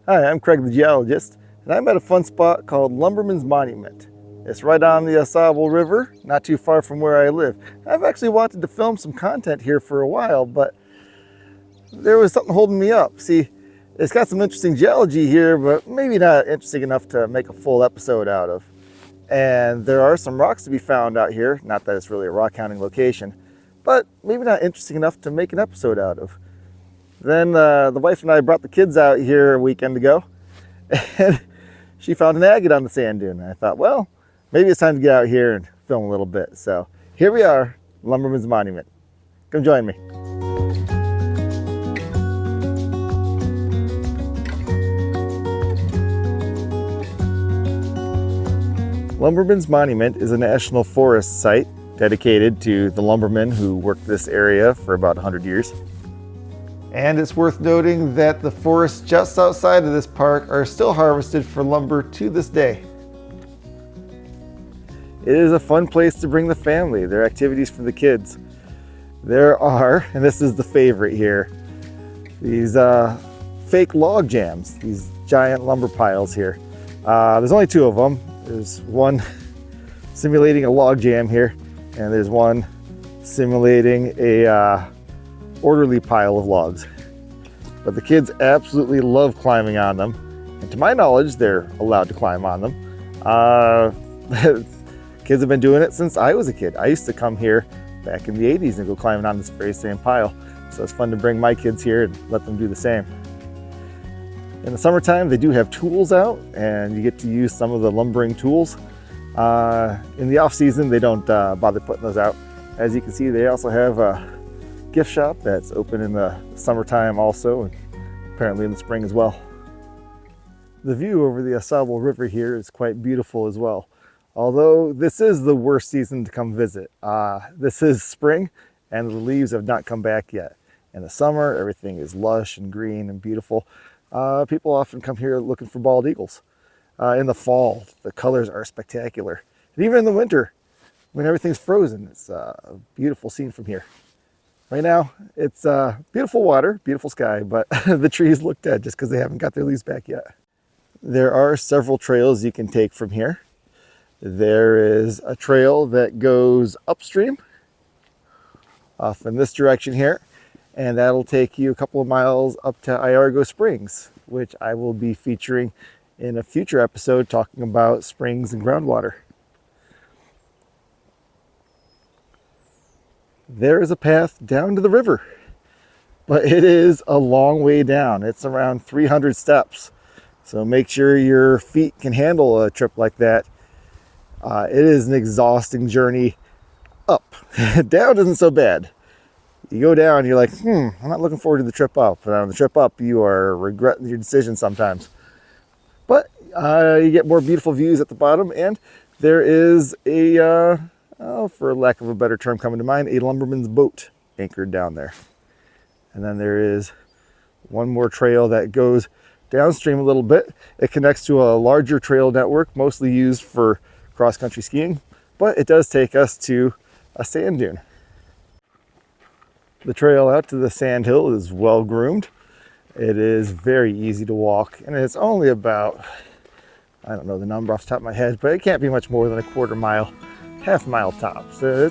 Hi, I'm Craig the Geologist, and I'm at a fun spot called Lumberman's Monument. It's right on the Ausable River, not too far from where I live. I've actually wanted to film some content here for a while, but there was something holding me up. See, it's got some interesting geology here, but maybe not interesting enough to make a full episode out of. And there are some rocks to be found out here, not that it's really a rock hounding location, but maybe not interesting enough to make an episode out of. Then the wife and I brought the kids out here a weekend ago, and she found an agate on the sand dune. And I thought, well, maybe it's time to get out here and film a little bit. So here we are, Lumberman's Monument. Come join me. Lumberman's Monument is a national forest site dedicated to the lumbermen who worked this area for about 100 years. And it's worth noting that the forests just outside of this park are still harvested for lumber to this day. It is a fun place to bring the family. There are activities for the kids. There are, and this is the favorite here, these fake log jams, these giant lumber piles here. There's only two of them. There's one simulating a log jam here, and there's one simulating a orderly pile of logs. But the kids absolutely love climbing on them, and to my knowledge they're allowed to climb on them. Kids have been doing it since I was a kid. I used to come here back in the 80s and go climbing on this very same pile, so it's fun to bring my kids here and let them do the same. In the summertime they do have tools out, and you get to use some of the lumbering tools. In the off season they don't bother putting those out. As you can see, they also have a gift shop that's open in the summertime also, and apparently in the spring as well. The view over the Ausable River here is quite beautiful as well, although this is the worst season to come visit. This is spring and the leaves have not come back yet. In the summer everything is lush and green and beautiful. People often come here looking for bald eagles. In the fall the colors are spectacular, and even in the winter when everything's frozen, it's a beautiful scene from here. Right now, it's beautiful water, beautiful sky, but the trees look dead just because they haven't got their leaves back yet. There are several trails you can take from here. There is a trail that goes upstream, off in this direction here, and that'll take you a couple of miles up to Iargo Springs, which I will be featuring in a future episode talking about springs and groundwater. There is a path down to the river, but it is a long way down. It's around 300 steps, so make sure your feet can handle a trip like that. It is an exhausting journey up. Down isn't so bad. You go down, you're like, I'm not looking forward to the trip up. And on the trip up, you are regretting your decision sometimes. But you get more beautiful views at the bottom, and there is a for lack of a better term coming to mind, a lumberman's boat anchored down there. And then there is one more trail that goes downstream a little bit. It connects to a larger trail network, mostly used for cross-country skiing, but it does take us to a sand dune. The trail out to the sand hill is well groomed. It is very easy to walk, and it's only about, I don't know the number off the top of my head, but it can't be much more than a quarter mile, half mile tops. So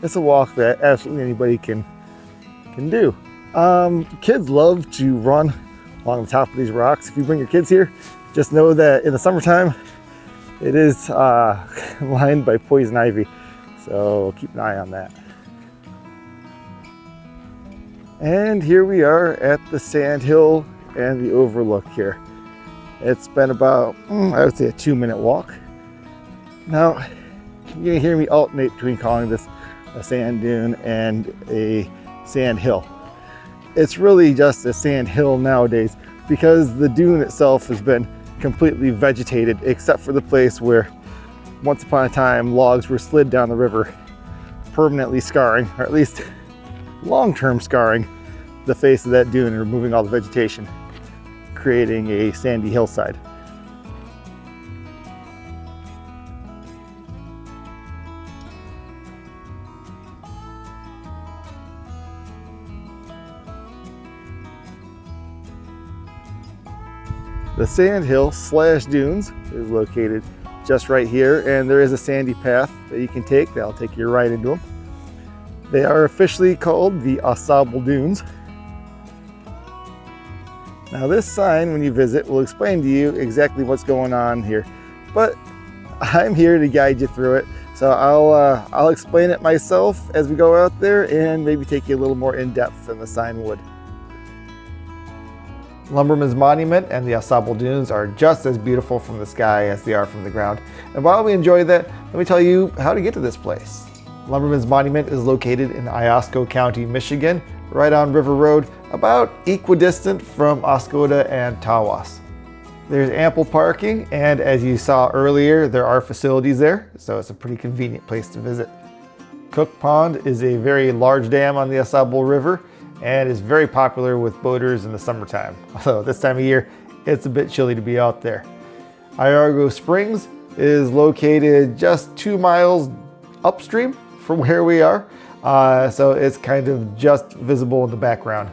it's a walk that absolutely anybody can do. Kids love to run along the top of these rocks. If you bring your kids here, just know that in the summertime it is lined by poison ivy, so keep an eye on that. And here we are at the sand hill and the overlook here. It's been about, I would say, a 2-minute walk. Now, you're gonna hear me alternate between calling this a sand dune and a sand hill. It's really just a sand hill nowadays because the dune itself has been completely vegetated except for the place where once upon a time logs were slid down the river, permanently scarring, or at least long-term scarring, the face of that dune and removing all the vegetation, creating a sandy hillside. The sandhill / dunes is located just right here, and there is a sandy path that you can take that'll take you right into them. They are officially called the Ausable Dunes. Now this sign, when you visit, will explain to you exactly what's going on here, but I'm here to guide you through it. So I'll explain it myself as we go out there and maybe take you a little more in depth than the sign would. Lumberman's Monument and the Ausable Dunes are just as beautiful from the sky as they are from the ground. And while we enjoy that, let me tell you how to get to this place. Lumberman's Monument is located in Iosco County, Michigan, right on River Road, about equidistant from Oscoda and Tawas. There's ample parking, and as you saw earlier, there are facilities there, so it's a pretty convenient place to visit. Cook Pond is a very large dam on the Ausable River and is very popular with boaters in the summertime. Although this time of year, it's a bit chilly to be out there. Iargo Springs is located just 2 miles upstream from where we are, so it's kind of just visible in the background.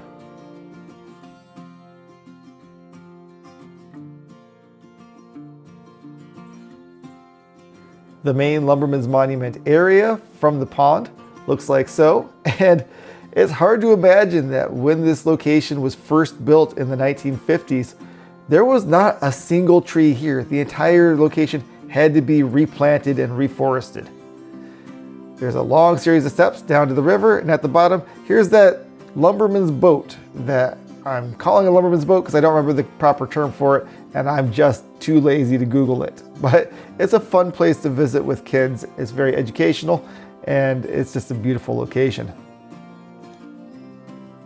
The main Lumberman's Monument area from the pond looks like so, and it's hard to imagine that when this location was first built in the 1950s, there was not a single tree here. The entire location had to be replanted and reforested. There's a long series of steps down to the river, and at the bottom, here's that lumberman's boat that I'm calling a lumberman's boat because I don't remember the proper term for it, and I'm just too lazy to Google it. But it's a fun place to visit with kids. It's very educational, and it's just a beautiful location.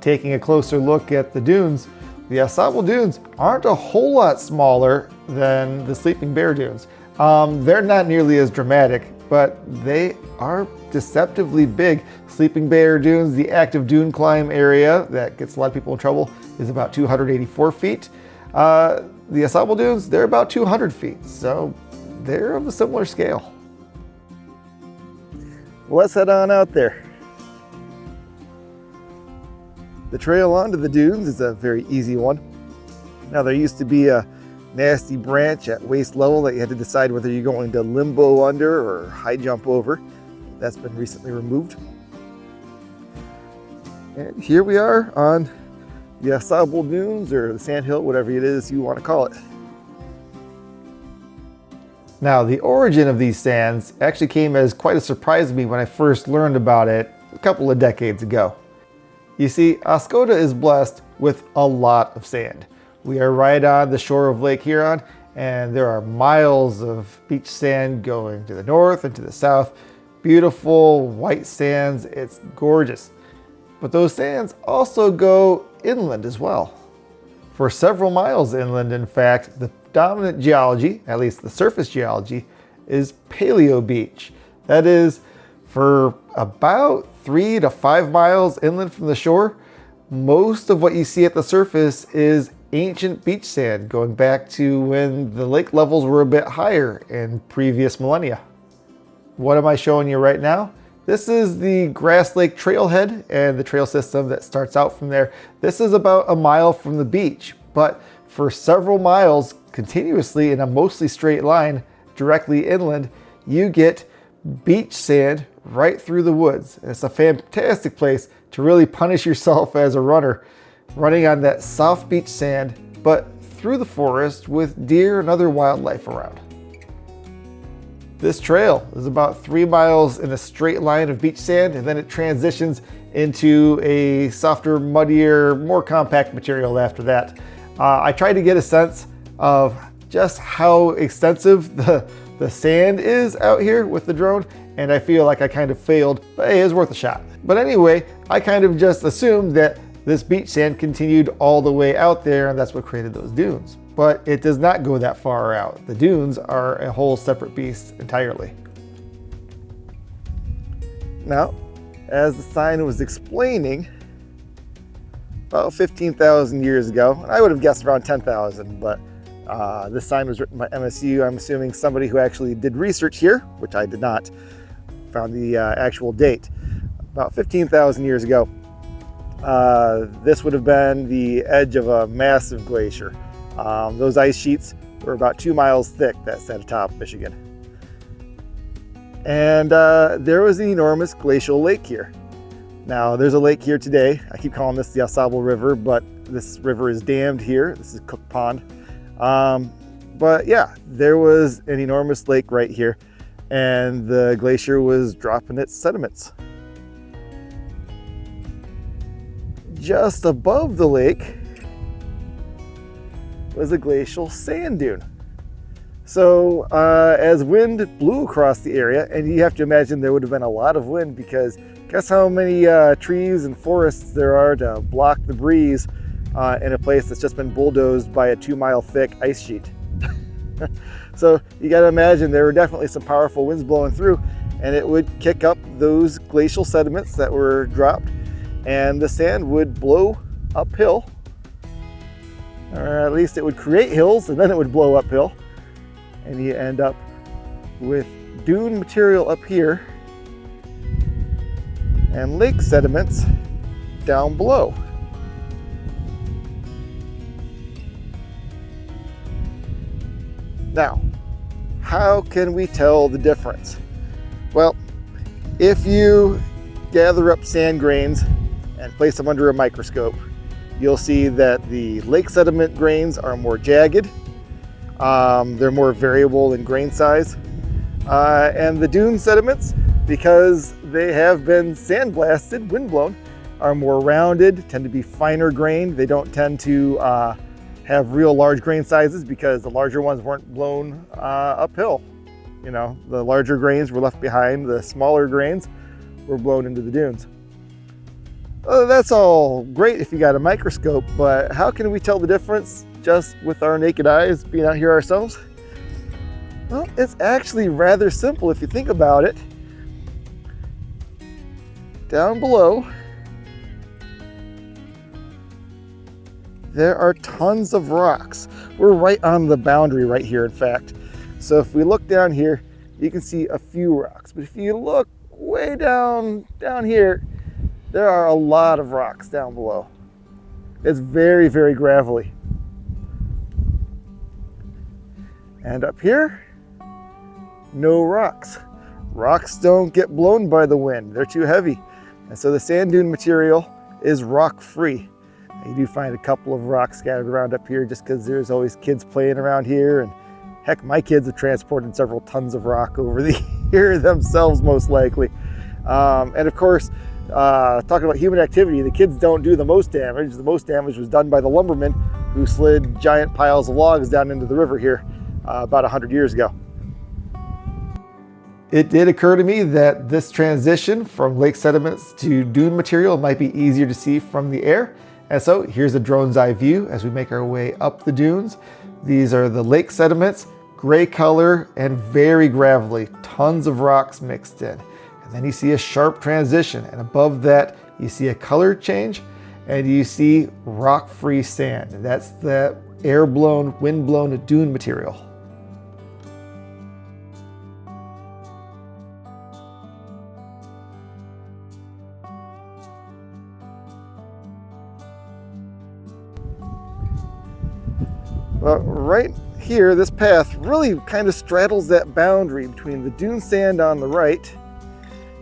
Taking a closer look at the dunes, the Ausable Dunes aren't a whole lot smaller than the Sleeping Bear Dunes. They're not nearly as dramatic, but they are deceptively big. Sleeping Bear Dunes, the active dune climb area that gets a lot of people in trouble, is about 284 feet. The Ausable Dunes, they're about 200 feet, so they're of a similar scale. Well, let's head on out there. The trail onto the dunes is a very easy one. Now, there used to be a nasty branch at waist level that you had to decide whether you're going to limbo under or high jump over. That's been recently removed. And here we are on the Ausable Dunes, or the sandhill, whatever it is you want to call it. Now, the origin of these sands actually came as quite a surprise to me when I first learned about it a couple of decades ago. You see, Oscoda is blessed with a lot of sand. We are right on the shore of Lake Huron, and there are miles of beach sand going to the north and to the south. Beautiful white sands, it's gorgeous. But those sands also go inland as well. For several miles inland, in fact, the dominant geology, at least the surface geology, is paleo beach. That is, for about 3 to 5 miles inland from the shore, most of what you see at the surface is ancient beach sand going back to when the lake levels were a bit higher in previous millennia. What am I showing you right now? This is the Grass Lake trailhead and the trail system that starts out from there. This is about a mile from the beach, but for several miles continuously in a mostly straight line directly inland, you get beach sand right through the woods. And it's a fantastic place to really punish yourself as a runner, running on that soft beach sand, but through the forest with deer and other wildlife around. This trail is about 3 miles in a straight line of beach sand, and then it transitions into a softer, muddier, more compact material after that. I tried to get a sense of just how extensive the sand is out here with the drone, and I feel like I kind of failed, but hey, it was worth a shot. But anyway, I kind of just assumed that this beach sand continued all the way out there, and that's what created those dunes. But it does not go that far out. The dunes are a whole separate beast entirely. Now, as the sign was explaining, about 15,000 years ago, I would have guessed around 10,000, but this sign was written by MSU. I'm assuming somebody who actually did research here, which I did not, found the actual date. About 15,000 years ago, this would have been the edge of a massive glacier. Those ice sheets were about 2 miles thick that sat atop Michigan. And there was an enormous glacial lake here. Now, there's a lake here today. I keep calling this the Ausable River, but this river is dammed here. This is Cook Pond. But yeah, there was an enormous lake right here, and the glacier was dropping its sediments. Just above the lake was a glacial sand dune. So as wind blew across the area, and you have to imagine there would have been a lot of wind, because guess how many trees and forests there are to block the breeze in a place that's just been bulldozed by a 2-mile thick ice sheet. So you got to imagine there were definitely some powerful winds blowing through, and it would kick up those glacial sediments that were dropped, and the sand would blow uphill, or at least it would create hills and then it would blow uphill, and you end up with dune material up here and lake sediments down below. Now, how can we tell the difference? Well, if you gather up sand grains and place them under a microscope, you'll see that the lake sediment grains are more jagged. They're more variable in grain size. And the dune sediments, because they have been sandblasted, windblown, are more rounded, tend to be finer grained. They don't tend to have real large grain sizes because the larger ones weren't blown uphill. You know, the larger grains were left behind, the smaller grains were blown into the dunes. That's all great if you got a microscope, but how can we tell the difference just with our naked eyes being out here ourselves? Well, it's actually rather simple if you think about it. Down below, there are tons of rocks. We're right on the boundary right here, in fact. So if we look down here, you can see a few rocks. But if you look way down here, there are a lot of rocks down below. It's very, very gravelly. And up here, no rocks. Rocks don't get blown by the wind. They're too heavy. And so the sand dune material is rock-free. You do find a couple of rocks scattered around up here just because there's always kids playing around here. And heck, my kids have transported several tons of rock over the year themselves, most likely. And of course, talking about human activity, the kids don't do the most damage. The most damage was done by the lumbermen who slid giant piles of logs down into the river here about 100 years ago. It did occur to me that this transition from lake sediments to dune material might be easier to see from the air. And so here's a drone's eye view as we make our way up the dunes. These are the lake sediments, gray color and very gravelly, tons of rocks mixed in. And then you see a sharp transition, and above that you see a color change, and you see rock-free sand. And that's the air-blown, wind-blown dune material. Well, right here, this path really kind of straddles that boundary between the dune sand on the right.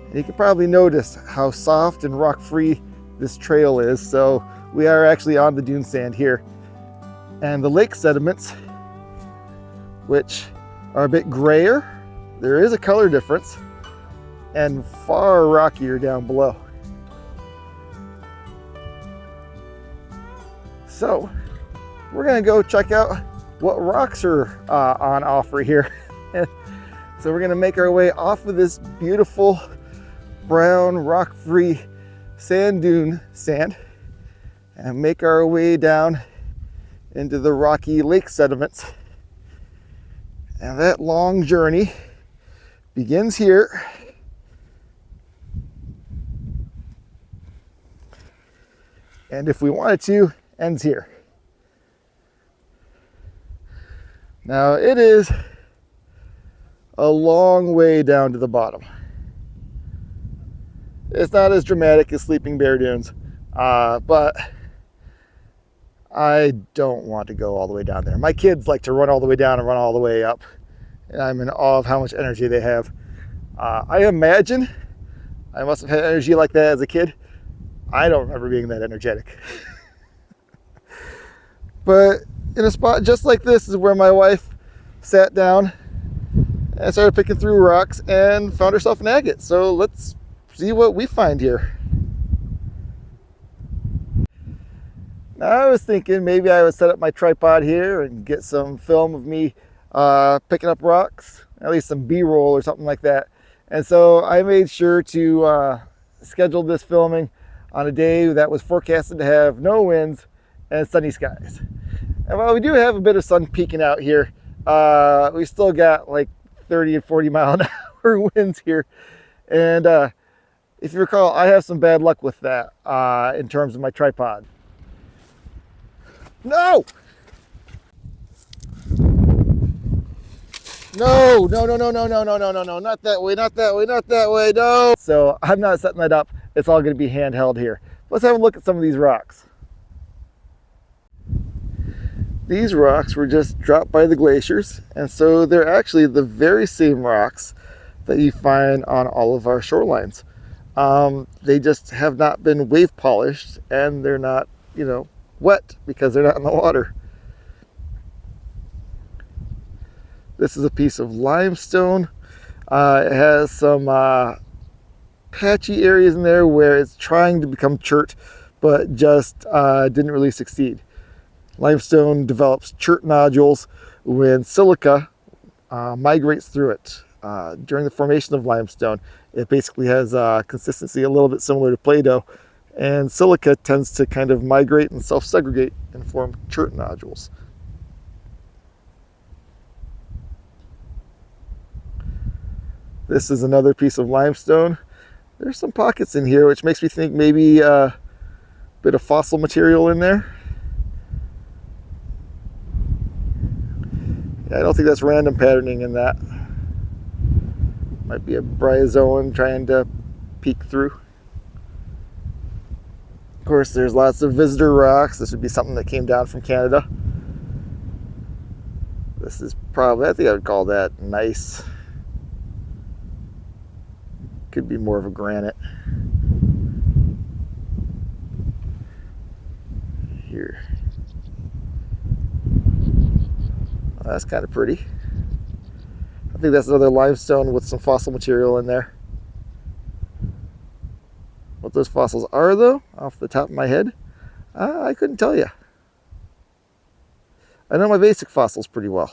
And you can probably notice how soft and rock-free this trail is. So we are actually on the dune sand here. And the lake sediments, which are a bit grayer, there is a color difference, and far rockier down below. So we're gonna go check out what rocks are on offer here. So we're gonna make our way off of this beautiful brown rock-free sand dune sand and make our way down into the rocky lake sediments. And that long journey begins here and if we wanted to, ends here. Now it is a long way down to the bottom. It's not as dramatic as Sleeping Bear Dunes, but I don't want to go all the way down there. My kids like to run all the way down and run all the way up, and I'm in awe of how much energy they have. I imagine I must have had energy like that as a kid. I don't remember being that energetic. But in a spot just like this is where my wife sat down and started picking through rocks and found herself an agate. So let's see what we find here. Now, I was thinking maybe I would set up my tripod here and get some film of me picking up rocks, at least some B-roll or something like that. And so I made sure to schedule this filming on a day that was forecasted to have no winds and sunny skies. And while we do have a bit of sun peeking out here, we still got like 30 and 40 mile an hour winds here. And if you recall, I have some bad luck with that in terms of my tripod. No! No, no, no, no, no, no, no, no, no, no, not that way, not that way, not that way, no! So I'm not setting that up. It's all gonna be handheld here. Let's have a look at some of these rocks. These rocks were just dropped by the glaciers, and so they're actually the very same rocks that you find on all of our shorelines. They just have not been wave polished, and they're not, you know, wet because they're not in the water. This is a piece of limestone. It has some patchy areas in there where it's trying to become chert, but just didn't really succeed. Limestone develops chert nodules when silica migrates through it. During the formation of limestone, it basically has consistency a little bit similar to Play-Doh, and silica tends to kind of migrate and self-segregate and form chert nodules. This is another piece of limestone. There's some pockets in here, which makes me think maybe a bit of fossil material in there. Yeah, I don't think that's random patterning in that. Might be a bryozoan trying to peek through. Of course, there's lots of visitor rocks. This would be something that came down from Canada. This is probably, I think I would call that nice. Could be more of a granite. Here. Oh, that's kind of pretty. I think that's another limestone with some fossil material in there. What those fossils are, though, off the top of my head, I couldn't tell you. I know my basic fossils pretty well,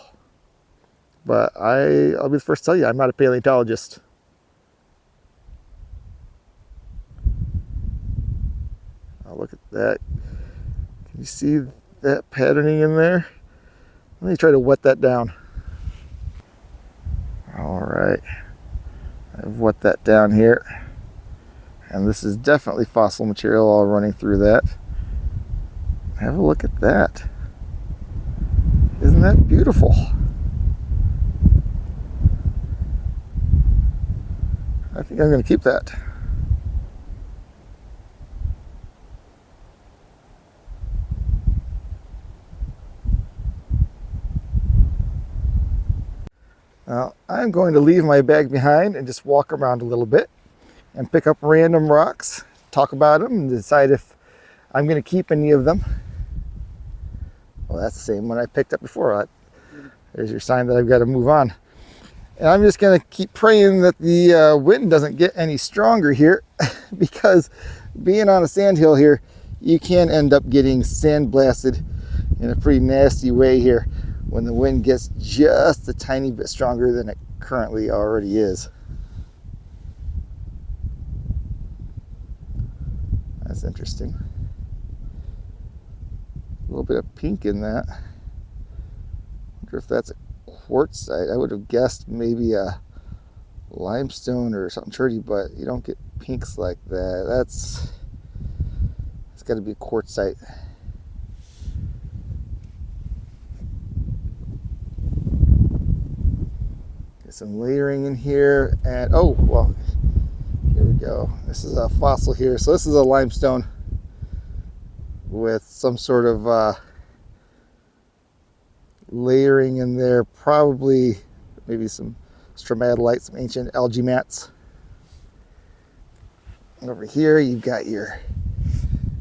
but I'll be the first to tell you, I'm not a paleontologist. Oh, look at that. Can you see that patterning in there? Let me try to wet that down. All right, I've wet that down here. And this is definitely fossil material all running through that. Have a look at that. Isn't that beautiful? I think I'm going to keep that. Now, I'm going to leave my bag behind and just walk around a little bit and pick up random rocks, talk about them, and decide if I'm going to keep any of them. Well, that's the same one I picked up before. There's your sign that I've got to move on. And I'm just going to keep praying that the wind doesn't get any stronger here, because being on a sandhill here, you can end up getting sandblasted in a pretty nasty way here when the wind gets just a tiny bit stronger than it currently already is. That's interesting. A little bit of pink in that. Wonder if that's a quartzite. I would have guessed maybe a limestone or something dirty, but you don't get pinks like that. It's got to be a quartzite. Get some layering in here, and oh well. Here we go. This is a fossil here. So this is a limestone with some sort of layering in there probably maybe some stromatolite, some ancient algae mats. And over here you've got your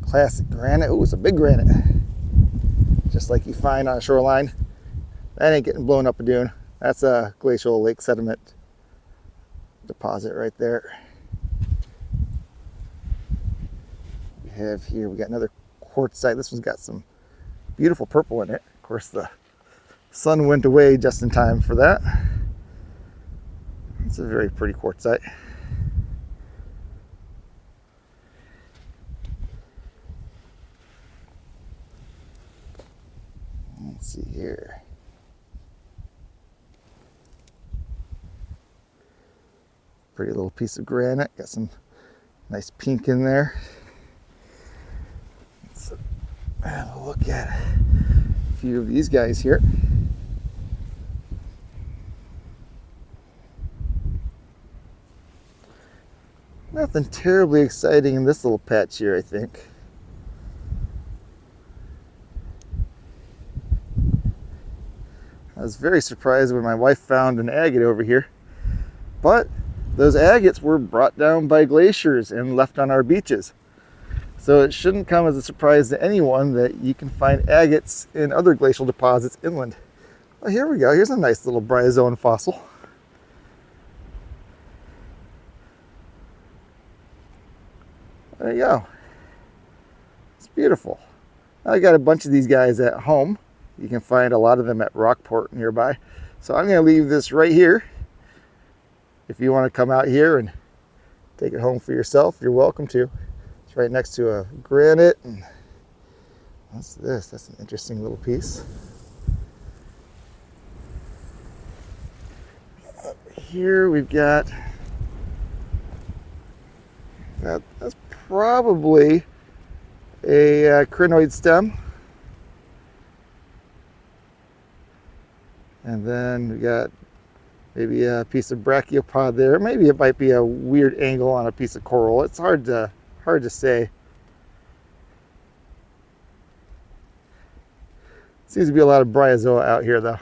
classic granite. Oh, it's a big granite, just like you find on a shoreline. That ain't getting blown up a dune. That's a glacial lake sediment deposit right there. We have here, we got another quartzite. This one's got some beautiful purple in it. Of course, the sun went away just in time for that. It's a very pretty quartzite. Let's see here. Pretty little piece of granite. Got some nice pink in there. Let's have a look at a few of these guys here. Nothing terribly exciting in this little patch here, I think. I was very surprised when my wife found an agate over here, but those agates were brought down by glaciers and left on our beaches. So it shouldn't come as a surprise to anyone that you can find agates in other glacial deposits inland. Oh, here we go. Here's a nice little bryozoan fossil. There you go. It's beautiful. I got a bunch of these guys at home. You can find a lot of them at Rockport nearby. So I'm going to leave this right here. If you want to come out here and take it home for yourself, you're welcome to. It's right next to a granite. And what's this? That's an interesting little piece. Up here we've got, that's probably a crinoid stem. And then we got maybe a piece of brachiopod there. Maybe it might be a weird angle on a piece of coral. It's hard to say. Seems to be a lot of bryozoa out here though.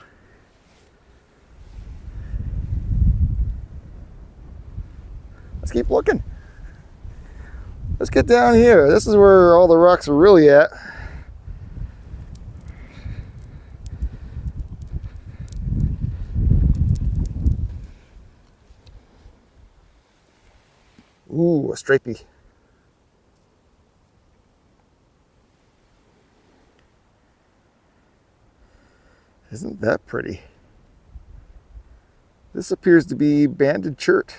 Let's keep looking. Let's get down here. This is where all the rocks are really at. Ooh, a stripey. Isn't that pretty? This appears to be banded chert.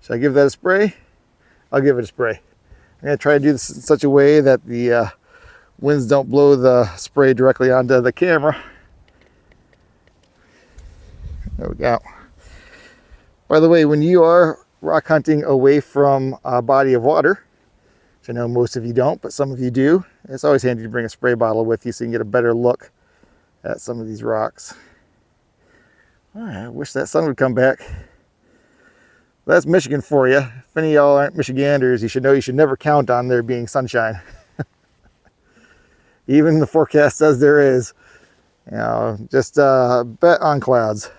Should I give that a spray? I'll give it a spray. I'm going to try to do this in such a way that the winds don't blow the spray directly onto the camera. There we go. By the way, when you are rock hunting away from a body of water, which I know most of you don't, but some of you do, it's always handy to bring a spray bottle with you so you can get a better look at some of these rocks. I wish that sun would come back. Well, that's Michigan for you. If any of y'all aren't Michiganders, you should know you should never count on there being sunshine. Even the forecast says there is. You know, just bet on clouds.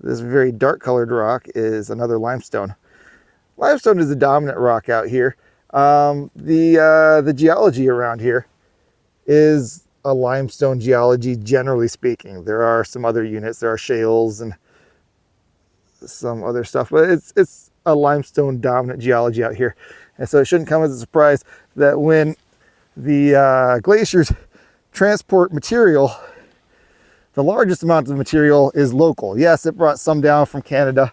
This very dark colored rock is another limestone. Limestone is the dominant rock out here. The geology around here is a limestone geology, generally speaking. There are some other units, there are shales and some other stuff, but it's a limestone dominant geology out here. And so it shouldn't come as a surprise that when the glaciers transport material, the largest amount of material is local. Yes, it brought some down from Canada,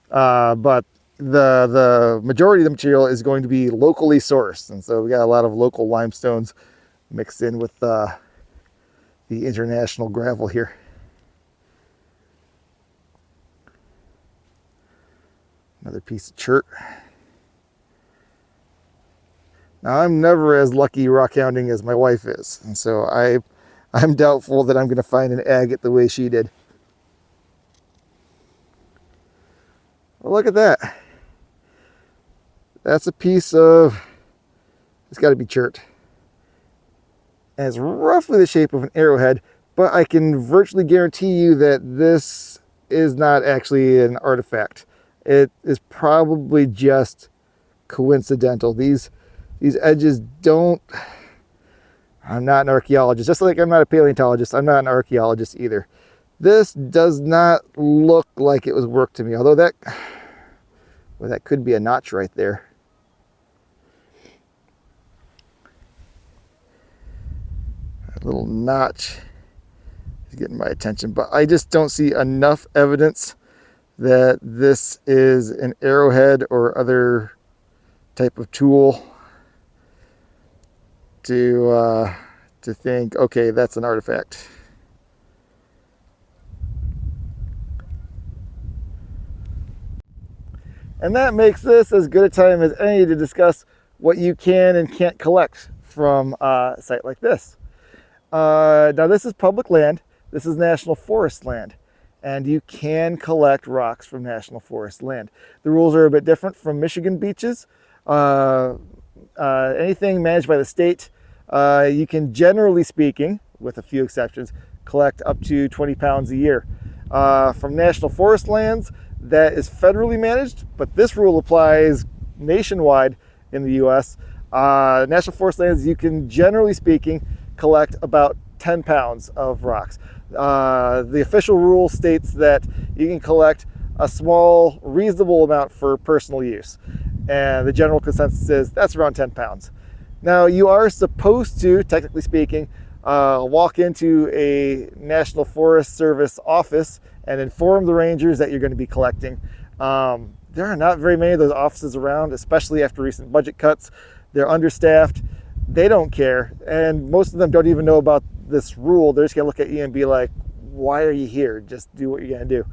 but the majority of the material is going to be locally sourced. And so we got a lot of local limestones mixed in with the international gravel here. Another piece of chert. Now, I'm never as lucky rockhounding as my wife is, and so I'm doubtful that I'm going to find an agate the way she did. Well, look at that. That's a piece of, it's got to be chert. And it's roughly the shape of an arrowhead, but I can virtually guarantee you that this is not actually an artifact. It is probably just coincidental. These edges don't, I'm not an archaeologist. Just like I'm not a paleontologist, I'm not an archaeologist either. This does not look like it was worked to me, although that, well, that could be a notch right there. That little notch is getting my attention, but I just don't see enough evidence that this is an arrowhead or other type of tool to think, okay, that's an artifact. And that makes this as good a time as any to discuss what you can and can't collect from a site like this. Now this is public land, this is national forest land, and you can collect rocks from national forest land. The rules are a bit different from Michigan beaches. Anything managed by the state, you can, generally speaking, with a few exceptions, collect up to 20 pounds a year. From national forest lands, that is federally managed, but this rule applies nationwide in the US. National forest lands, you can, generally speaking, collect about 10 pounds of rocks. The official rule states that you can collect a small, reasonable amount for personal use. And the general consensus is that's around 10 pounds. Now, you are supposed to, technically speaking, walk into a National Forest Service office and inform the rangers that you're going to be collecting. There are not very many of those offices around, especially after recent budget cuts. They're understaffed. They don't care. And most of them don't even know about this rule. They're just going to look at you and be like, why are you here? Just do what you're going to do.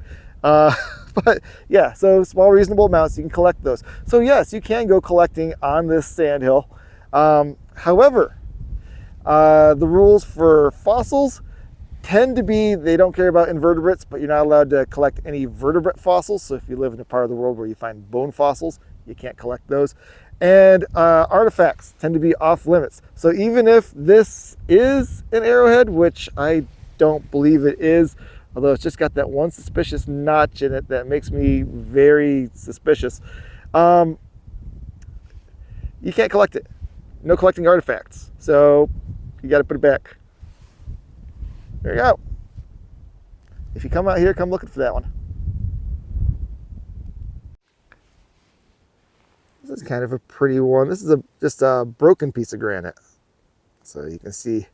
But yeah, so small, reasonable amounts, you can collect those. So yes, you can go collecting on this sandhill. However, the rules for fossils tend to be, they don't care about invertebrates, but you're not allowed to collect any vertebrate fossils. So if you live in a part of the world where you find bone fossils, you can't collect those. And artifacts tend to be off limits. So even if this is an arrowhead, which I don't believe it is, although it's just got that one suspicious notch in it that makes me very suspicious, you can't collect it. No collecting artifacts. So you got to put it back. There you go. If you come out here, come looking for that one. This is kind of a pretty one. This is just a broken piece of granite. So you can see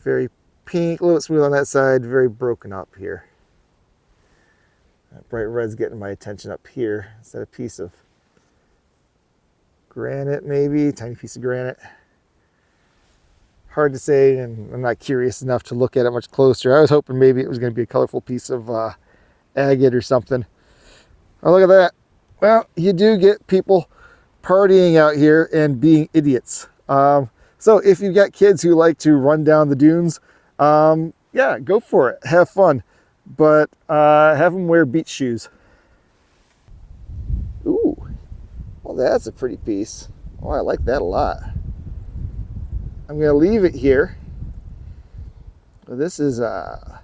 very pink, a little bit smooth on that side, very broken up here. That bright red's getting my attention up here. Is that a piece of granite maybe? Tiny piece of granite. Hard to say, and I'm not curious enough to look at it much closer. I was hoping maybe it was going to be a colorful piece of agate or something. Oh, look at that. Well, you do get people partying out here and being idiots. So if you've got kids who like to run down the dunes, yeah, go for it. Have fun. But have them wear beach shoes. Ooh, well, that's a pretty piece. Oh, I like that a lot. I'm going to leave it here. This is, I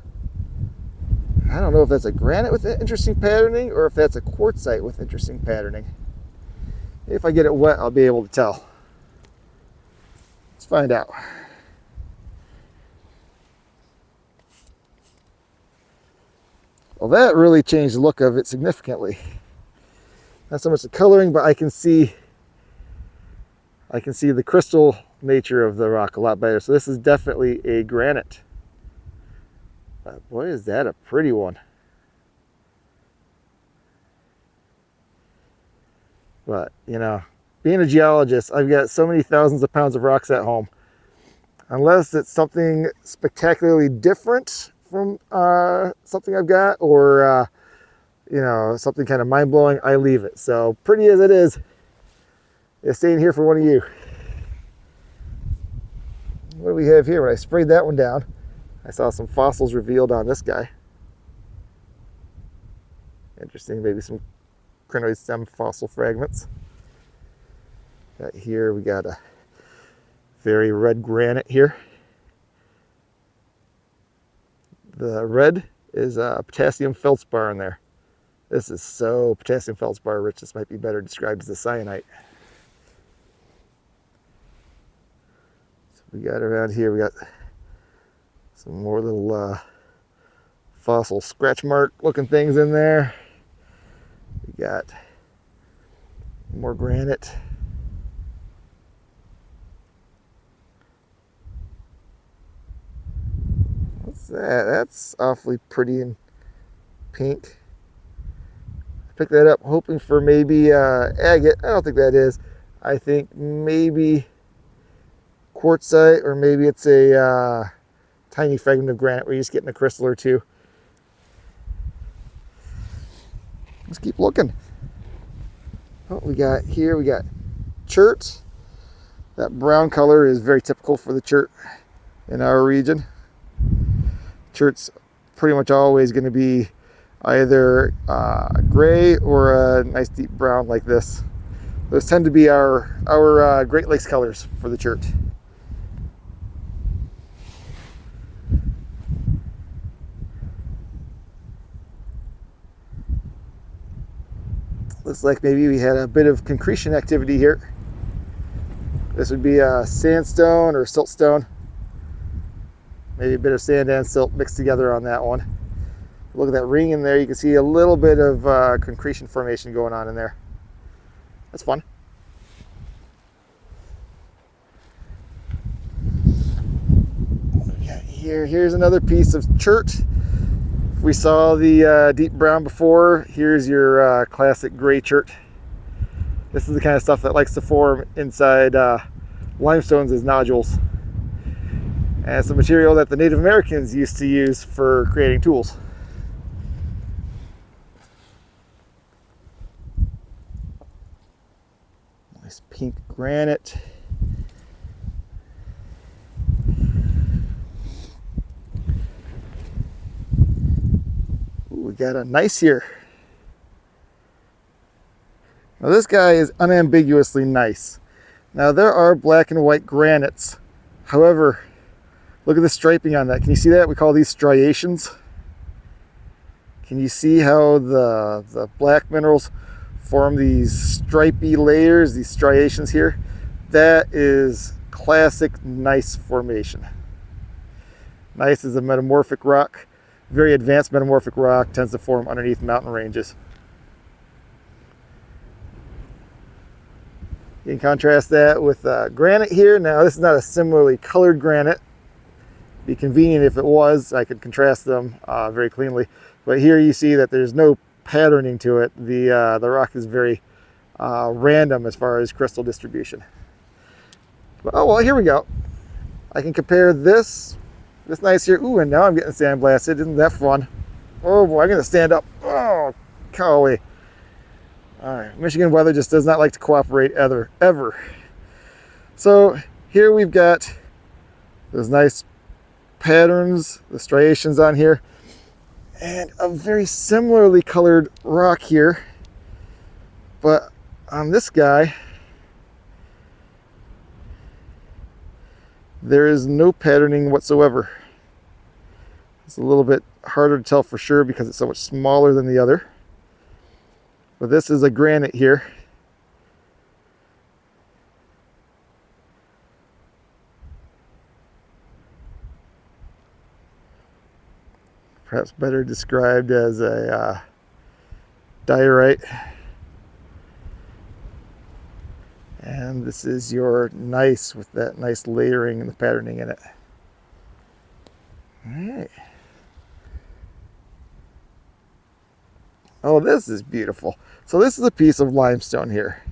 don't know if that's a granite with interesting patterning or if that's a quartzite with interesting patterning. If I get it wet, I'll be able to tell. Let's find out. Well, that really changed the look of it significantly. Not so much the coloring, but I can see the crystal nature of the rock a lot better. So this is definitely a granite. But boy, is that a pretty one. But, you know, being a geologist, I've got so many thousands of pounds of rocks at home. Unless it's something spectacularly different from something I've got, or, you know, something kind of mind-blowing, I leave it. So pretty as it is, it's staying here for one of you. What do we have here? When I sprayed that one down, I saw some fossils revealed on this guy. Interesting, maybe some crinoid stem fossil fragments. Got here, we got a very red granite here. The red is potassium feldspar in there. This is so potassium feldspar rich, this might be better described as a cyanite. So we got around here, we got some more little fossil scratch mark looking things in there. We got more granite. What's that? That's awfully pretty and pink. I picked that up hoping for maybe agate. I don't think that is. I think maybe quartzite, or maybe it's a tiny fragment of granite where you're just getting a crystal or two. Let's keep looking. What we got here, we got chert. That brown color is very typical for the chert in our region. Chert's pretty much always going to be either gray or a nice deep brown like this. Those tend to be our Great Lakes colors for the chert. Looks like maybe we had a bit of concretion activity here. This would be a sandstone or siltstone. Maybe a bit of sand and silt mixed together on that one. Look at that ring in there. You can see a little bit of concretion formation going on in there. That's fun. Here's another piece of chert. If we saw the deep brown before, here's your classic gray chert. This is the kind of stuff that likes to form inside limestones as nodules. And it's a material that the Native Americans used to use for creating tools. Nice pink granite. Ooh, we got a gneiss here. Now this guy is unambiguously nice. Now there are black and white granites. However, look at the striping on that. Can you see that? We call these striations. Can you see how the black minerals form these stripy layers, these striations here? That is classic gneiss formation. Gneiss is a metamorphic rock, very advanced metamorphic rock, tends to form underneath mountain ranges. You can contrast that with granite here. Now this is not a similarly colored granite. Be convenient if it was. I could contrast them very cleanly. But here you see that there's no patterning to it. The rock is very random as far as crystal distribution. But, oh well, here we go. I can compare this gneiss here. Ooh, and now I'm getting sandblasted. Isn't that fun? Oh boy, I'm gonna stand up. Oh, golly. All right, Michigan weather just does not like to cooperate ever. So here we've got those nice patterns, the striations on here, and a very similarly colored rock here. But on this guy, there is no patterning whatsoever. It's a little bit harder to tell for sure because it's so much smaller than the other. But this is a granite here. Perhaps better described as a diorite. And this is your gneiss with that nice layering and the patterning in it. All right. Oh, this is beautiful. So this is a piece of limestone here.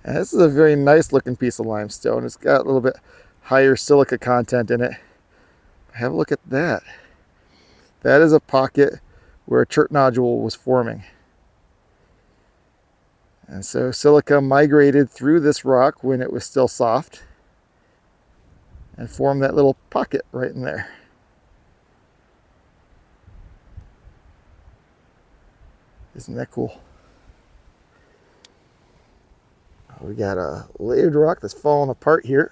And this is a very nice looking piece of limestone. It's got a little bit higher silica content in it. Have a look at that. That is a pocket where a chert nodule was forming. And so silica migrated through this rock when it was still soft and formed that little pocket right in there. Isn't that cool? We got a layered rock that's falling apart here.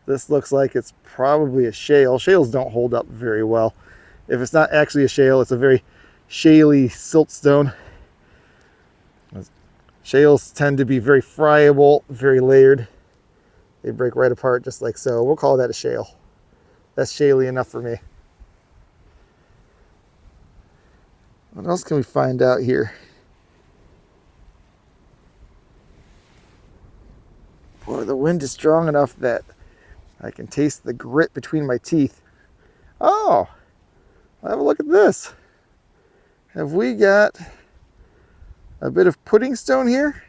This looks like it's probably a shale. Shales don't hold up very well. If it's not actually a shale, it's a very shaly siltstone. Shales tend to be very friable, very layered. They break right apart just like so. We'll call that a shale. That's shaly enough for me. What else can we find out here? Boy, the wind is strong enough that I can taste the grit between my teeth. Oh, have a look at this. Have we got a bit of pudding stone here?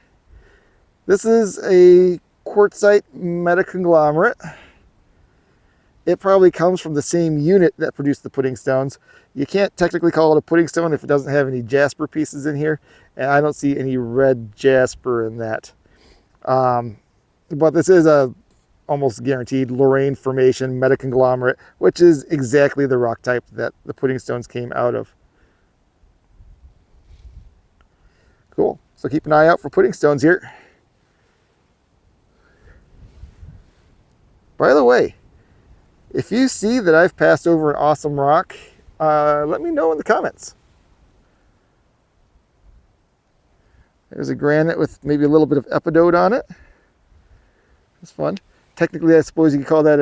This is a quartzite metaconglomerate. It probably comes from the same unit that produced the pudding stones. You can't technically call it a pudding stone if it doesn't have any jasper pieces in here, and I don't see any red jasper in that. But this is a almost guaranteed Lorraine formation metaconglomerate, which is exactly the rock type that the pudding stones came out of. Cool. So keep an eye out for pudding stones here. By the way, if you see that I've passed over an awesome rock, let me know in the comments. There's a granite with maybe a little bit of epidote on it. That's fun. Technically, I suppose you could call that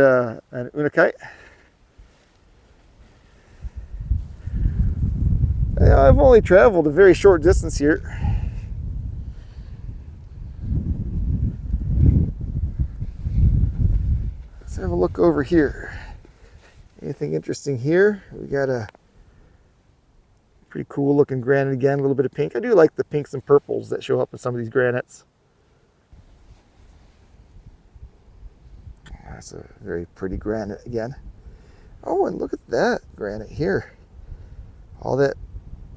an unakite. I've only traveled a very short distance here. Let's have a look over here. Anything interesting here? We got a pretty cool looking granite again, a little bit of pink. I do like the pinks and purples that show up in some of these granites. That's a very pretty granite again. Oh, and look at that granite here. All that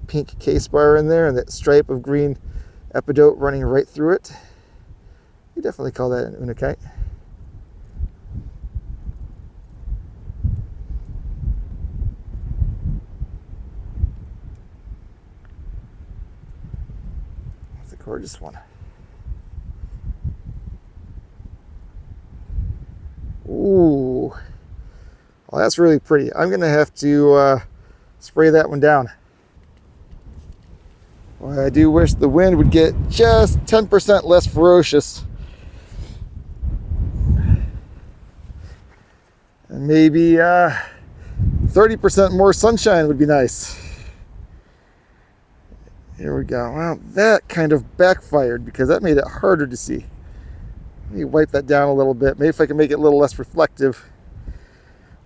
pink K-spar in there and that stripe of green epidote running right through it. You definitely call that an unakite. That's a gorgeous one. Ooh, well, that's really pretty. I'm gonna have to spray that one down. Well, I do wish the wind would get just 10% less ferocious. And maybe 30% more sunshine would be nice. Here we go. Well, that kind of backfired because that made it harder to see. Let me wipe that down a little bit. Maybe if I can make it a little less reflective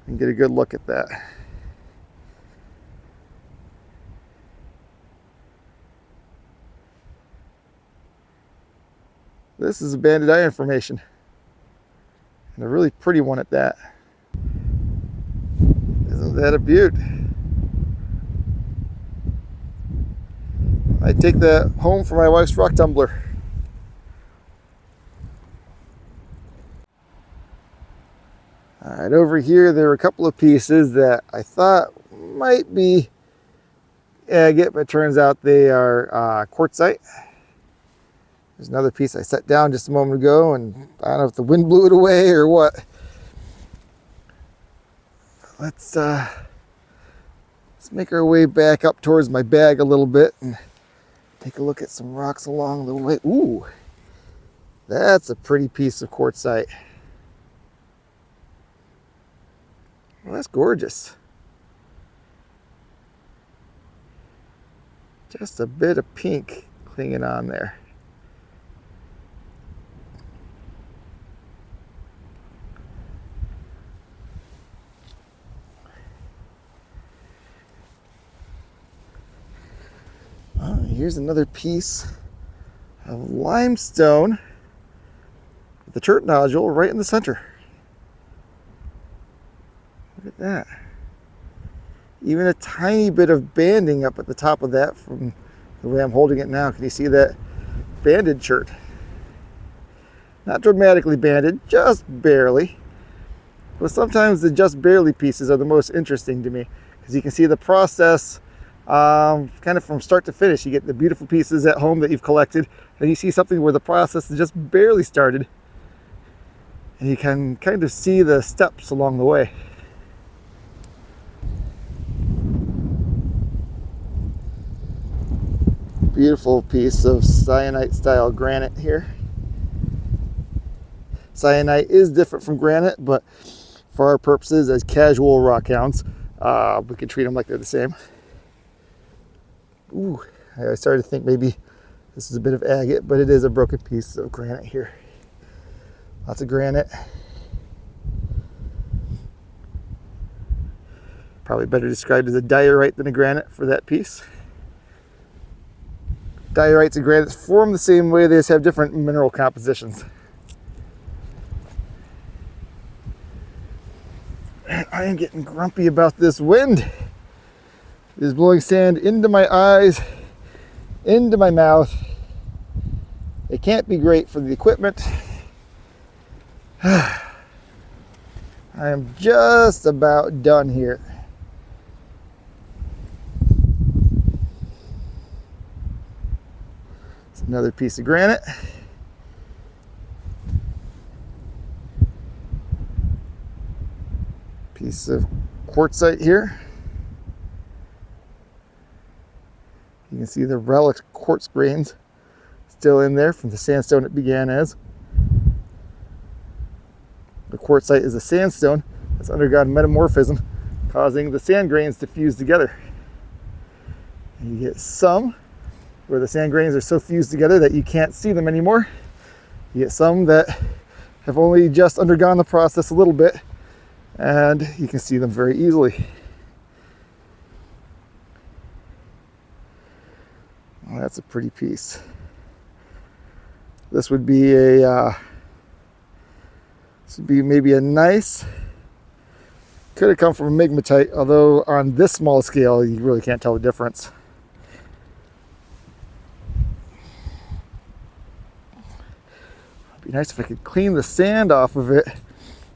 and get a good look at that. This is a banded iron formation, and a really pretty one at that. Isn't that a beaut? I take that home for my wife's rock tumbler. All right, over here there were a couple of pieces that I thought might be agate, but it turns out they are quartzite. There's another piece I set down just a moment ago, and I don't know if the wind blew it away or what. Let's make our way back up towards my bag a little bit and take a look at some rocks along the way. Ooh, that's a pretty piece of quartzite. Well, that's gorgeous. Just a bit of pink clinging on there. Here's another piece of limestone with the chert nodule right in the center. Look at that. Even a tiny bit of banding up at the top of that from the way I'm holding it now. Can you see that banded chert? Not dramatically banded, just barely. But sometimes the just barely pieces are the most interesting to me, because you can see the process kind of from start to finish. You get the beautiful pieces at home that you've collected, and you see something where the process has just barely started, and you can kind of see the steps along the way. Beautiful piece of syenite style granite here. Syenite is different from granite, but for our purposes as casual rockhounds, we can treat them like they're the same. Ooh, I started to think maybe this is a bit of agate, but it is a broken piece of granite here. Lots of granite. Probably better described as a diorite than a granite for that piece. Diorites and granites form the same way, they just have different mineral compositions. And I am getting grumpy about this wind. It is blowing sand into my eyes, into my mouth. It can't be great for the equipment. I am just about done here. It's another piece of granite. Piece of quartzite here. You can see the relic quartz grains still in there from the sandstone it began as. The quartzite is a sandstone that's undergone metamorphism, causing the sand grains to fuse together. And you get some where the sand grains are so fused together that you can't see them anymore. You get some that have only just undergone the process a little bit, and you can see them very easily. Well, that's a pretty piece. This would be a maybe a nice, could have come from a migmatite, although on this small scale you really can't tell the difference. It'd be nice if I could clean the sand off of it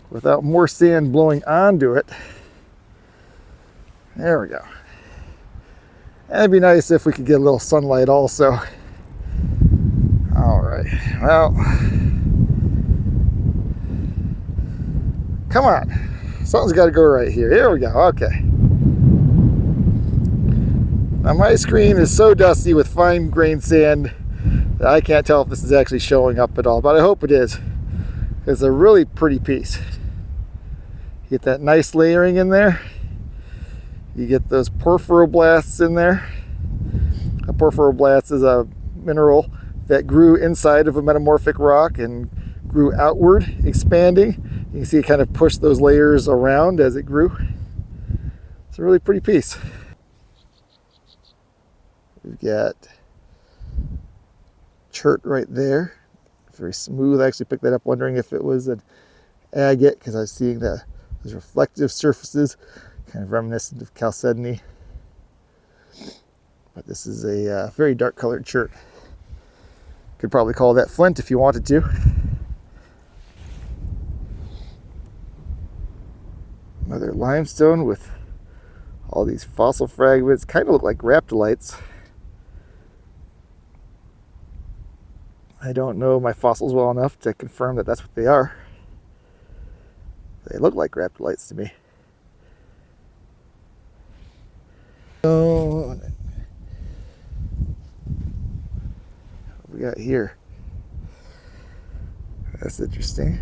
without more sand blowing onto it. There we go. And it'd be nice if we could get a little sunlight also. All right, well, come on. Something's got to go right here. Here we go, okay. Now my screen is so dusty with fine grained sand that I can't tell if this is actually showing up at all, but I hope it is. It's a really pretty piece. You get that nice layering in there. You get those porphyroblasts in there. A porphyroblast is a mineral that grew inside of a metamorphic rock and grew outward, expanding. You can see it kind of pushed those layers around as it grew. It's a really pretty piece. We've got chert right there. Very smooth. I actually picked that up wondering if it was an agate because I was seeing those reflective surfaces, kind of reminiscent of chalcedony. But this is a very dark colored chert. Could probably call that flint if you wanted to. Another limestone with all these fossil fragments, kind of look like rhabdolites. I don't know my fossils well enough to confirm that that's what they are. They look like rhabdolites to me. Oh, what we got here? That's interesting.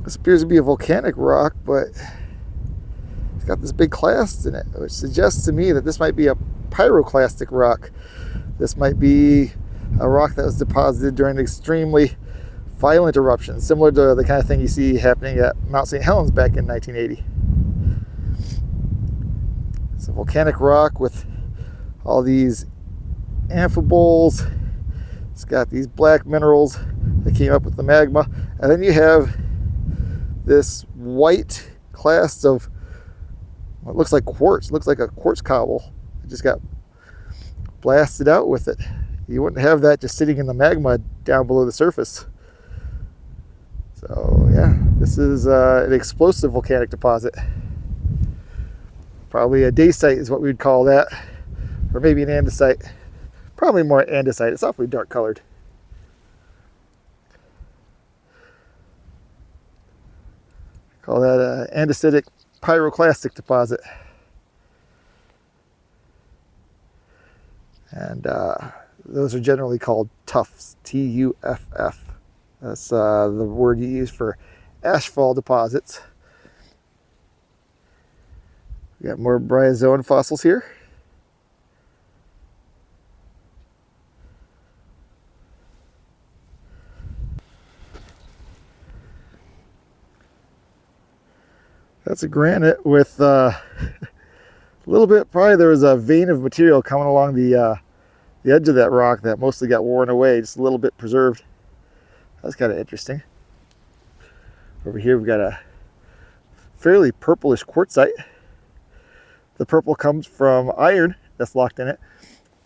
This appears to be a volcanic rock, but it's got this big clast in it, which suggests to me that this might be a pyroclastic rock. This might be a rock that was deposited during an extremely violent eruption, similar to the kind of thing you see happening at Mount St. Helens back in 1980. It's a volcanic rock with all these amphiboles. It's got these black minerals that came up with the magma, and then you have this white clast of what looks like quartz. It looks like a quartz cobble. It just got blasted out with it. You wouldn't have that just sitting in the magma down below the surface. So yeah, this is an explosive volcanic deposit. Probably a dacite is what we would call that, or maybe an andesite. Probably more andesite. It's awfully dark colored. Call that an andesitic pyroclastic deposit. And those are generally called tuffs, T-U-F-F. That's the word you use for ashfall deposits. We got more bryozoan fossils here. That's a granite with a little bit, probably there was a vein of material coming along the edge of that rock that mostly got worn away, just a little bit preserved. That's kind of interesting. Over here we've got a fairly purplish quartzite. The purple comes from iron that's locked in it.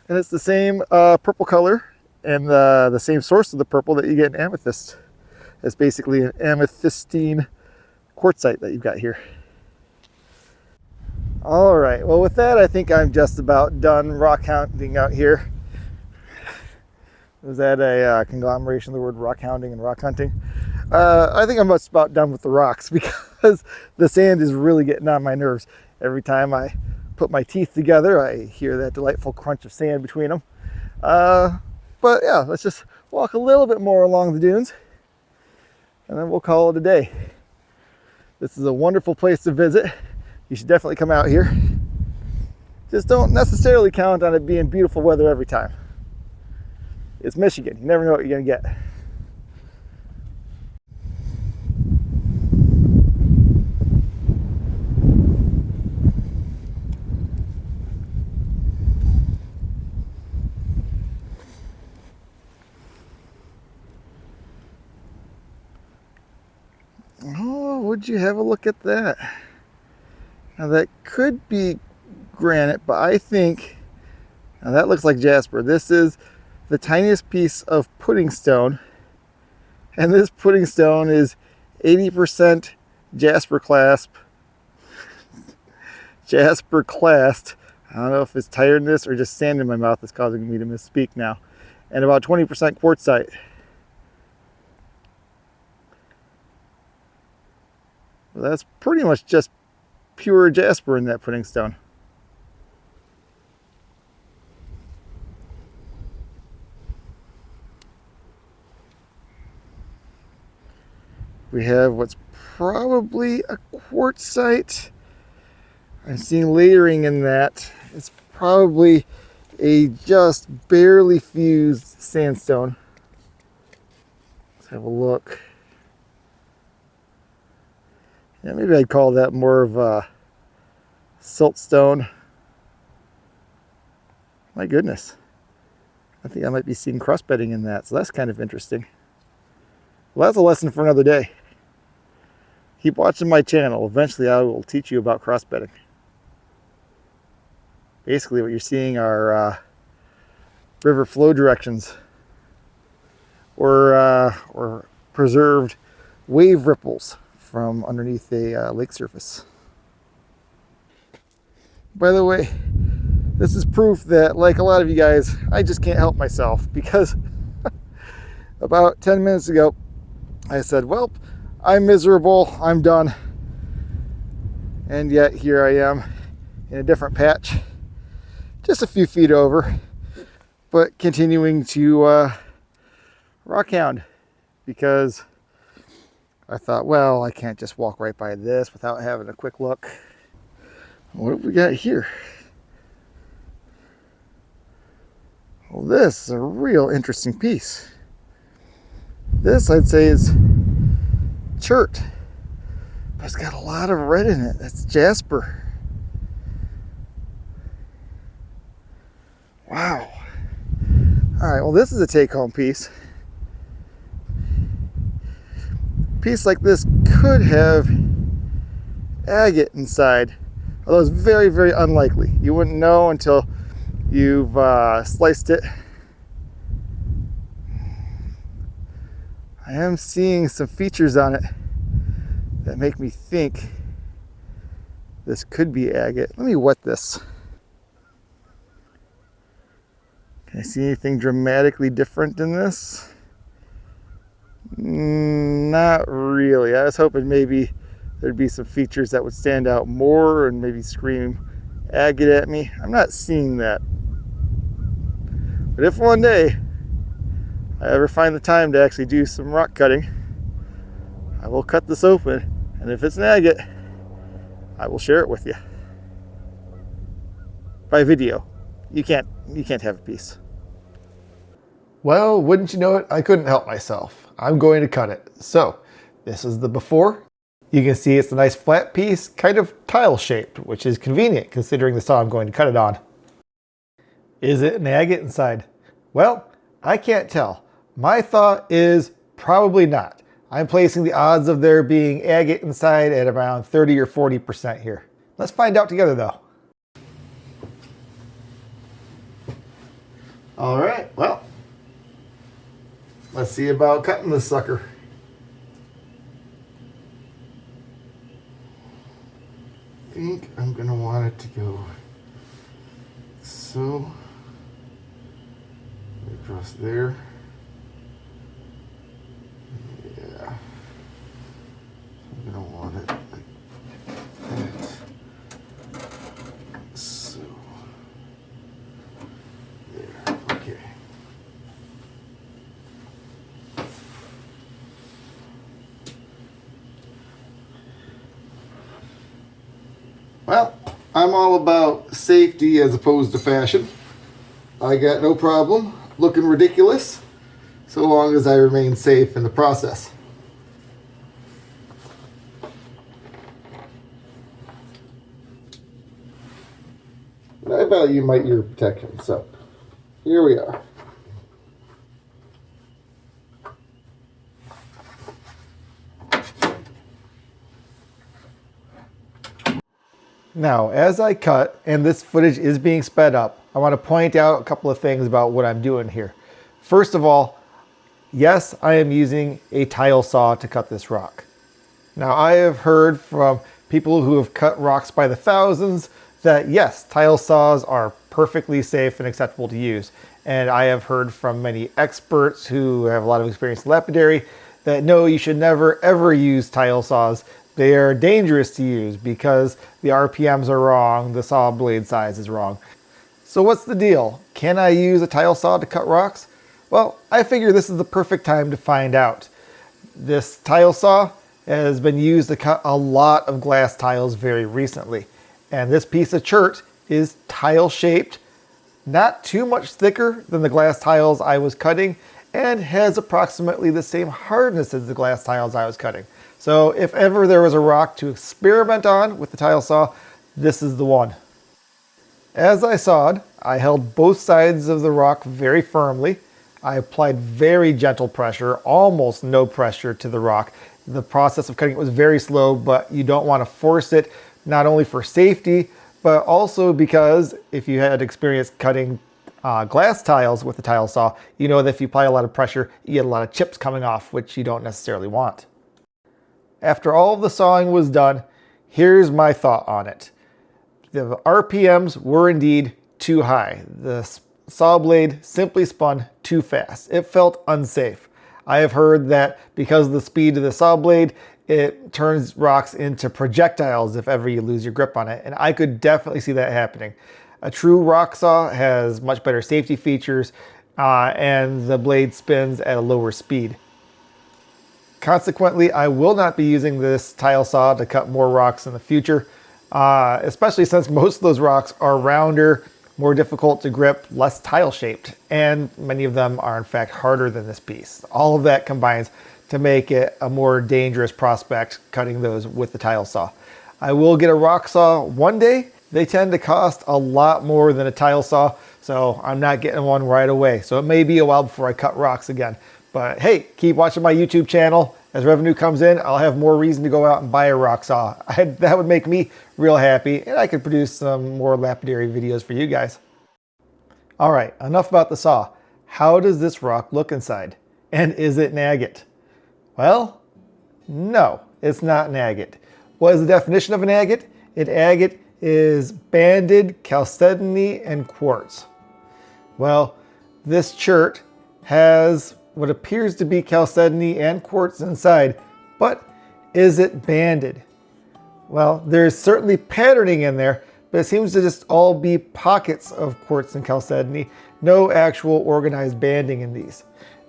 And it's the same purple color and the same source of the purple that you get in amethyst. It's basically an amethystine quartzite that you've got here. All right, well with that, I think I'm just about done rock hounding out here. Was that a conglomeration of the word rock hounding and rock hunting? I think I'm just about done with the rocks because the sand is really getting on my nerves. Every time I put my teeth together, I hear that delightful crunch of sand between them. But yeah, let's just walk a little bit more along the dunes and then we'll call it a day. This is a wonderful place to visit. You should definitely come out here. Just don't necessarily count on it being beautiful weather every time. It's Michigan. You never know what you're going to get. Oh, would you have a look at that? Now that could be granite, but I think, now that looks like jasper. This is the tiniest piece of pudding stone, and this pudding stone is 80% jasper clasp. Jasper clast. I don't know if it's tiredness or just sand in my mouth that's causing me to misspeak now. And about 20% quartzite. Well, that's pretty much just pure jasper in that pudding stone. We have what's probably a quartzite. I'm seeing layering in that. It's probably a just barely fused sandstone. Let's have a look. Yeah, maybe I'd call that more of a siltstone. My goodness. I think I might be seeing crossbedding in that, so that's kind of interesting. Well, that's a lesson for another day. Keep watching my channel. Eventually I will teach you about crossbedding. Basically what you're seeing are river flow directions or preserved wave ripples from underneath a lake surface. By the way, this is proof that, like a lot of you guys, I just can't help myself, because about 10 minutes ago I said, well, I'm miserable, I'm done. And yet here I am in a different patch, just a few feet over, but continuing to rock hound, because I thought, well, I can't just walk right by this without having a quick look. What have we got here? Well, this is a real interesting piece. This, I'd say, is chert, but it's got a lot of red in it. That's jasper. Wow. All right, well, this is a take-home piece. A piece like this could have agate inside, although it's very, very unlikely. You wouldn't know until you've sliced it. I am seeing some features on it that make me think this could be agate. Let me wet this. Can I see anything dramatically different in this? Not really. I was hoping maybe there'd be some features that would stand out more and maybe scream agate at me. I'm not seeing that. But if one day I ever find the time to actually do some rock cutting, I will cut this open, and if it's an agate, I will share it with you. By video. You can't have a piece. Well, wouldn't you know it, I couldn't help myself. I'm going to cut it. So, this is the before. You can see it's a nice flat piece, kind of tile shaped, which is convenient considering the saw I'm going to cut it on. Is it an agate inside? Well, I can't tell. My thought is probably not. I'm placing the odds of there being agate inside at around 30 or 40% here. Let's find out together though. All right, well, let's see about cutting this sucker. I think I'm gonna want it to go so across there. Yeah, I'm gonna want it like that. So there, okay. Well, I'm all about safety as opposed to fashion. I got no problem looking ridiculous so long as I remain safe in the process. And I value my ear protection, so here we are. Now, as I cut, and this footage is being sped up, I want to point out a couple of things about what I'm doing here. First of all, yes, I am using a tile saw to cut this rock. Now, I have heard from people who have cut rocks by the thousands that yes, tile saws are perfectly safe and acceptable to use. And I have heard from many experts who have a lot of experience in lapidary that no, you should never ever use tile saws. They are dangerous to use because the RPMs are wrong, the saw blade size is wrong. So what's the deal? Can I use a tile saw to cut rocks? Well, I figure this is the perfect time to find out. This tile saw has been used to cut a lot of glass tiles very recently. And this piece of chert is tile shaped, not too much thicker than the glass tiles I was cutting, and has approximately the same hardness as the glass tiles I was cutting. So if ever there was a rock to experiment on with the tile saw, this is the one. As I sawed, I held both sides of the rock very firmly. I applied very gentle pressure, almost no pressure to the rock. The process of cutting it was very slow, but you don't want to force it, not only for safety, but also because if you had experience cutting glass tiles with the tile saw, you know that if you apply a lot of pressure, you get a lot of chips coming off, which you don't necessarily want. After all of the sawing was done, here's my thought on it. The RPMs were indeed too high. The saw blade simply spun too fast. It felt unsafe. I have heard that because of the speed of the saw blade, it turns rocks into projectiles if ever you lose your grip on it. And I could definitely see that happening. A true rock saw has much better safety features and the blade spins at a lower speed. Consequently, I will not be using this tile saw to cut more rocks in the future, especially since most of those rocks are rounder, more difficult to grip, less tile shaped, and many of them are in fact harder than this piece. All of that combines to make it a more dangerous prospect cutting those with the tile saw. I will get a rock saw one day. They tend to cost a lot more than a tile saw, so I'm not getting one right away. So it may be a while before I cut rocks again. But hey, keep watching my YouTube channel. As revenue comes in, I'll have more reason to go out and buy a rock saw. That would make me real happy, and I could produce some more lapidary videos for you guys. All right, enough about the saw. How does this rock look inside? And is it an agate? Well, no, it's not an agate. What is the definition of an agate? An agate is banded chalcedony and quartz. Well, this chert has what appears to be chalcedony and quartz inside, but is it banded? Well, there's certainly patterning in there, but it seems to just all be pockets of quartz and chalcedony, no actual organized banding in these.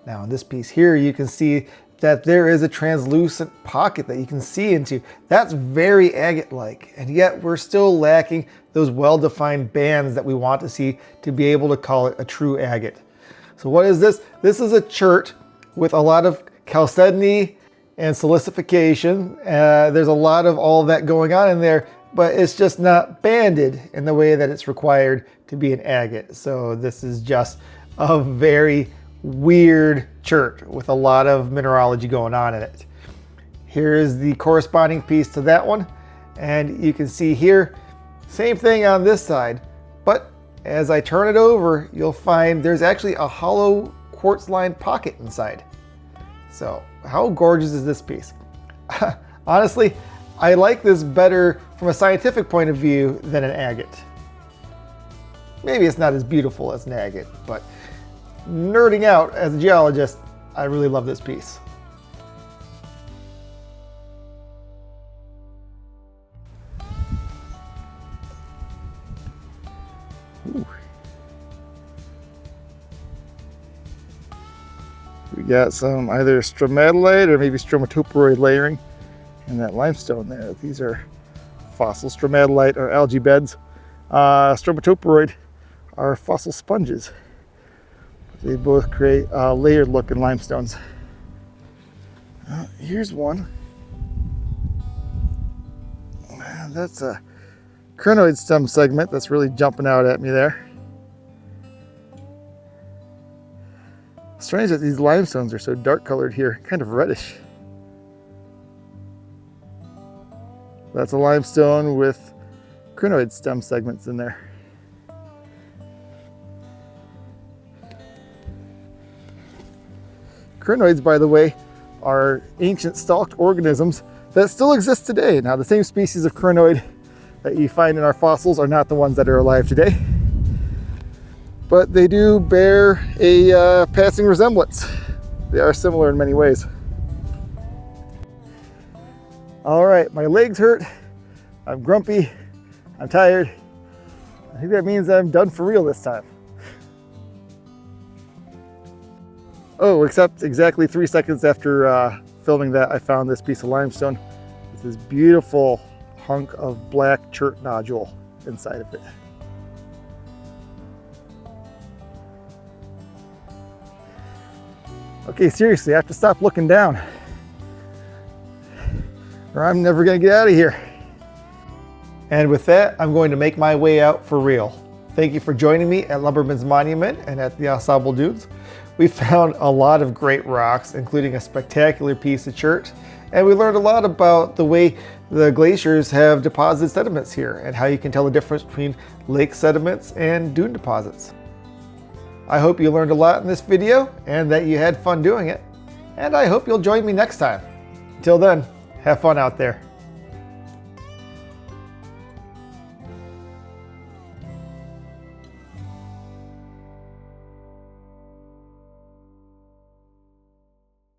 Now in this piece here, you can see that there is a translucent pocket that you can see into. That's very agate-like, and yet we're still lacking those well-defined bands that we want to see to be able to call it a true agate. So what is this? This is a chert with a lot of chalcedony and silicification. There's a lot of all that going on in there, but it's just not banded in the way that it's required to be an agate. So this is just a very weird chert with a lot of mineralogy going on in it. Here is the corresponding piece to that one, and you can see here, same thing on this side, but as I turn it over, you'll find there's actually a hollow quartz-lined pocket inside. So how gorgeous is this piece? Honestly, I like this better from a scientific point of view than an agate. Maybe it's not as beautiful as an agate, but nerding out as a geologist, I really love this piece. Ooh. We got some either stromatolite or maybe stromatoporoid layering in that limestone there. These are fossil stromatolite or algae beds. Stromatoporoid are fossil sponges. They both create a layered look in limestones. Here's one. That's a crinoid stem segment that's really jumping out at me there. Strange that these limestones are so dark colored here, kind of reddish. That's a limestone with crinoid stem segments in there. Crinoids, by the way, are ancient stalked organisms that still exist today. Now, the same species of crinoid that you find in our fossils are not the ones that are alive today, but they do bear a passing resemblance. They are similar in many ways. All right, my legs hurt, I'm grumpy, I'm tired. I think that means I'm done for real this time. Oh, except exactly 3 seconds after filming that, I found this piece of limestone with this beautiful hunk of black chert nodule inside of it. Okay, seriously, I have to stop looking down, or I'm never gonna get out of here. And with that, I'm going to make my way out for real. Thank you for joining me at Lumberman's Monument and at the Ausable Dunes. We found a lot of great rocks, including a spectacular piece of chert, and we learned a lot about the way the glaciers have deposited sediments here and how you can tell the difference between lake sediments and dune deposits. I hope you learned a lot in this video and that you had fun doing it, and I hope you'll join me next time. Until then, have fun out there.